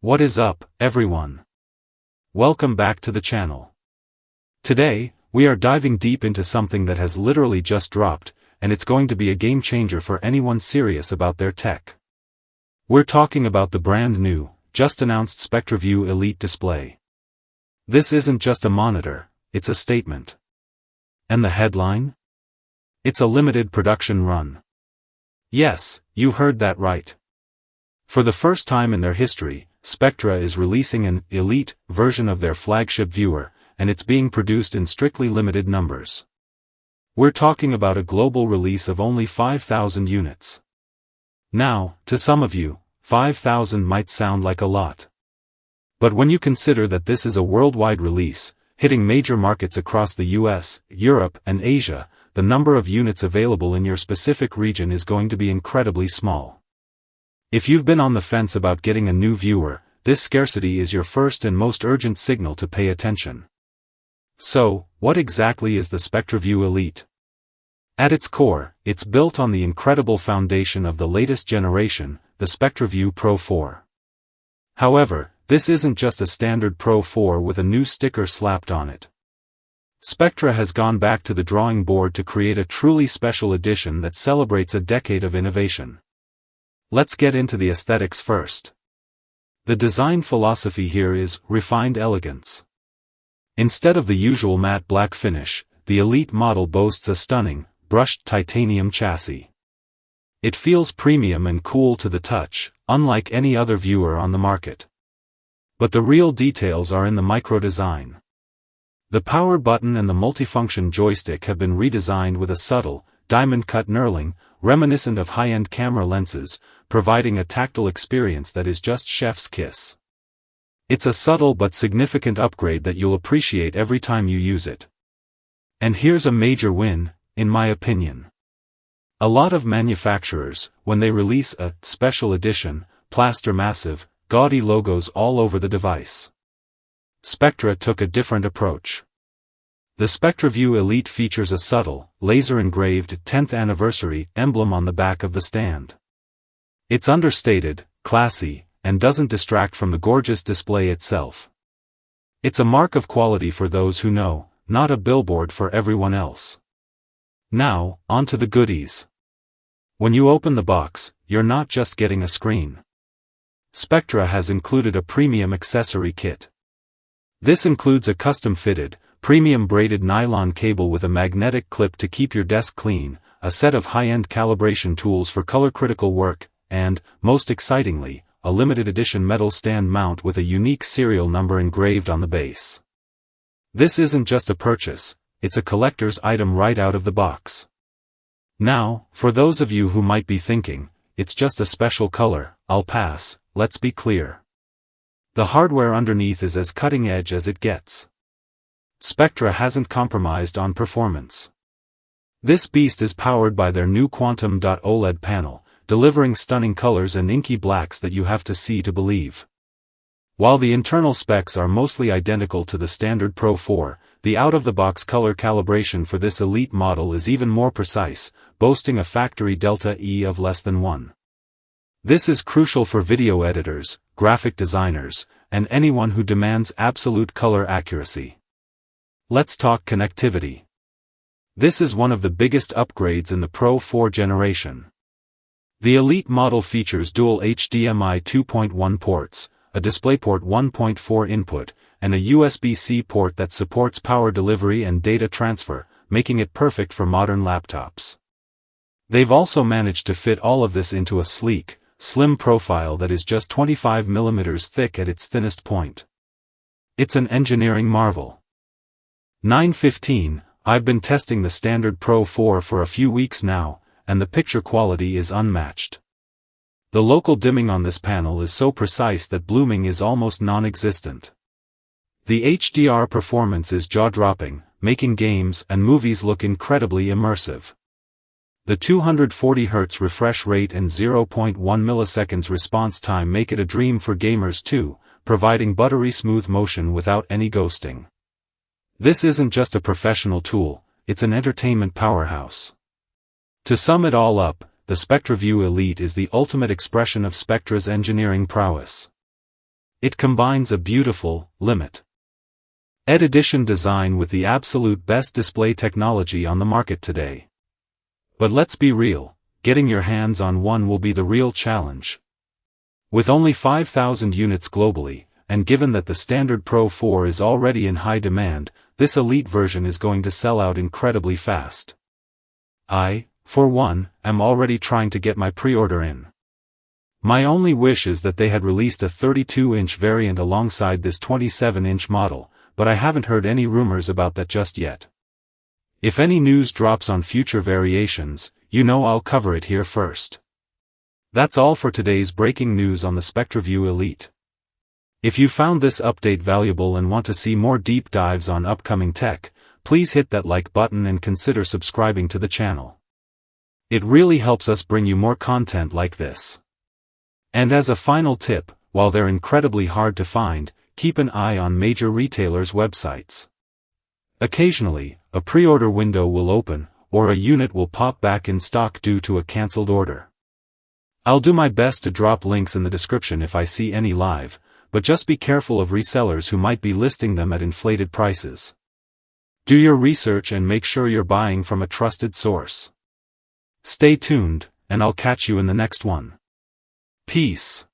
What is up, everyone? Welcome back to the channel. Today, we are diving deep into something that has literally just dropped, and it's going to be a game changer for anyone serious about their tech. We're talking about the brand new, just announced SpectraView Elite display. This isn't just a monitor, it's a statement. And the headline? It's a limited production run. Yes, you heard that right. For the first time in their history, Spectra is releasing an elite version of their flagship viewer, and it's being produced in strictly limited numbers. We're talking about a global release of only 5,000 units. Now, to some of you, 5,000 might sound like a lot. But when you consider that this is a worldwide release, hitting major markets across the US, Europe, and Asia, the number of units available in your specific region is going to be incredibly small. If you've been on the fence about getting a new viewer, this scarcity is your first and most urgent signal to pay attention. So, what exactly is the SpectraView Elite? At its core, it's built on the incredible foundation of the latest generation, the SpectraView Pro 4. However, this isn't just a standard Pro 4 with a new sticker slapped on it. Spectra has gone back to the drawing board to create a truly special edition that celebrates a decade of innovation. Let's get into the aesthetics first. The design philosophy here is refined elegance. Instead of the usual matte black finish, the Elite model boasts a stunning, brushed titanium chassis. It feels premium and cool to the touch, unlike any other viewer on the market. But the real details are in the micro-design. The power button and the multifunction joystick have been redesigned with a subtle, diamond-cut knurling, reminiscent of high-end camera lenses, providing a tactile experience that is just chef's kiss. It's a subtle but significant upgrade that you'll appreciate every time you use it. And here's a major win, in my opinion. A lot of manufacturers, when they release a special edition, plaster massive, gaudy logos all over the device. Spectra took a different approach. The SpectraView Elite features a subtle, laser-engraved 10th anniversary emblem on the back of the stand. It's understated, classy, and doesn't distract from the gorgeous display itself. It's a mark of quality for those who know, not a billboard for everyone else. Now, on to the goodies. When you open the box, you're not just getting a screen. Spectra has included a premium accessory kit. This includes a custom-fitted, premium braided nylon cable with a magnetic clip to keep your desk clean, a set of high-end calibration tools for color-critical work, and, most excitingly, a limited edition metal stand mount with a unique serial number engraved on the base. This isn't just a purchase, it's a collector's item right out of the box. Now, for those of you who might be thinking, it's just a special color, I'll pass, let's be clear. The hardware underneath is as cutting-edge as it gets. Spectra hasn't compromised on performance. This beast is powered by their new Quantum OLED panel, delivering stunning colors and inky blacks that you have to see to believe. While the internal specs are mostly identical to the standard Pro 4, the out-of-the-box color calibration for this Elite model is even more precise, boasting a factory delta E of less than 1. This is crucial for video editors, graphic designers, and anyone who demands absolute color accuracy. Let's talk connectivity. This is one of the biggest upgrades in the Pro 4 generation. The Elite model features dual HDMI 2.1 ports, a DisplayPort 1.4 input, and a USB-C port that supports power delivery and data transfer, making it perfect for modern laptops. They've also managed to fit all of this into a sleek, slim profile that is just 25 mm thick at its thinnest point. It's an engineering marvel. 9:15, I've been testing the standard Pro 4 for a few weeks now, and the picture quality is unmatched. The local dimming on this panel is so precise that blooming is almost non-existent. The HDR performance is jaw-dropping, making games and movies look incredibly immersive. The 240 Hz refresh rate and 0.1 milliseconds response time make it a dream for gamers too, providing buttery smooth motion without any ghosting. This isn't just a professional tool, it's an entertainment powerhouse. To sum it all up, the SpectraView Elite is the ultimate expression of Spectra's engineering prowess. It combines a beautiful, limited edition design with the absolute best display technology on the market today. But let's be real, getting your hands on one will be the real challenge. With only 5,000 units globally, and given that the standard Pro 4 is already in high demand, this elite version is going to sell out incredibly fast. I, for one, am already trying to get my pre-order in. My only wish is that they had released a 32-inch variant alongside this 27-inch model, but I haven't heard any rumors about that just yet. If any news drops on future variations, you know I'll cover it here first. That's all for today's breaking news on the SpectraView Elite. If you found this update valuable and want to see more deep dives on upcoming tech, please hit that like button and consider subscribing to the channel. It really helps us bring you more content like this. And as a final tip, while they're incredibly hard to find, keep an eye on major retailers' websites. Occasionally, a pre-order window will open, or a unit will pop back in stock due to a cancelled order. I'll do my best to drop links in the description if I see any live, but just be careful of resellers who might be listing them at inflated prices. Do your research and make sure you're buying from a trusted source. Stay tuned, and I'll catch you in the next one. Peace.